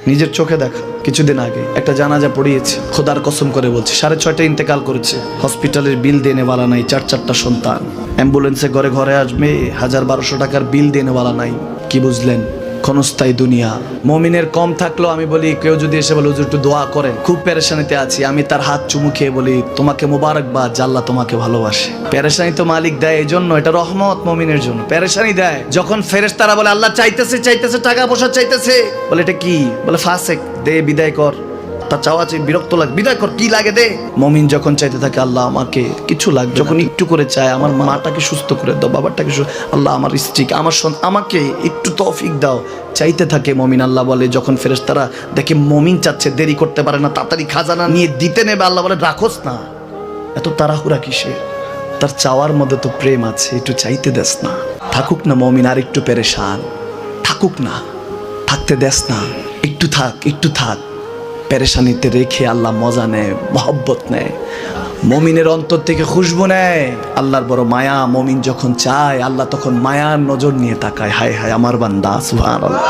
নিজের চোখে দেখা কিছুদিন আগে একটা জানাজা পড়িয়েছে, খোদার কসম করে বলছে 6:30 ইন্তেকাল করেছে। হসপিটালের বিল দেনেওয়ালা নাই, 4 সন্তান, অ্যাম্বুলেন্সে ঘরে ঘরে আসবে, 1000-1200 টাকার বিল দেনেওয়ালা নাই। কি বুঝলেন? ক্ষণস্থায়ী দুনিয়া। মুমিনের কম থাকলেও আমি বলি, কেউ যদি এসে বলে হুজুর একটু দোয়া করেন, খুব পেরেশানিতে আছি, আমি তার হাত চুমু খেয়ে বলি তোমাকে মোবারকবাদ, আল্লাহ তোমাকে ভালোবাসে। পেরেশানি তো মালিক দেয়, এই জন্য এটা রহমত মুমিনের জন্য। পেরেশানি দেয় যখন ফেরেশতারা বলে আল্লাহ চাইতেছে টাকা পয়সা চাইতেছে, বলে এটা কি? বলে ফাসেক, দে বিদায় কর। তার চাওয়া চাই বিরক্ত লাগে, বিদায় কর, কি লাগে দে। মুমিন যখন চাইতে থাকে আল্লাহ আমাকে কিছু লাগবে, যখন একটু করে চায় আমার মাটাকে সুস্থ করে দাও, বাবাটাকে আল্লাহ আমার স্ত্রীকে, আমার আমাকে একটু তৌফিক দাও, চাইতে থাকে মুমিন। আল্লাহ বলে যখন ফেরেশতারা দেখে মুমিন চাচ্ছে, দেরি করতে পারে না, তাড়াতাড়ি খাজানা নিয়ে দিতে নেবে, আল্লাহ বলে রাখোস না, এত তাড়াহুড়া কিসের? তার চাওয়ার মধ্যে তো প্রেম আছে, একটু চাইতে দেস না। থাকুক না মুমিন আর একটু পেরেশান, থাকুক না, থাকতে দেস না, একটু থাক, একটু থাক। পেরেশানিতে রেখে আল্লাহ মজা নেয়, মহব্বত নেয়, মুমিনের অন্তর থেকে খুশবু নেয়। আল্লাহর বড় মায়া, মুমিন যখন চায় আল্লাহ তখন মায়ার নজর নিয়ে তাকায়, হায় হায় আমার বান্দা, সুবহানাল্লাহ।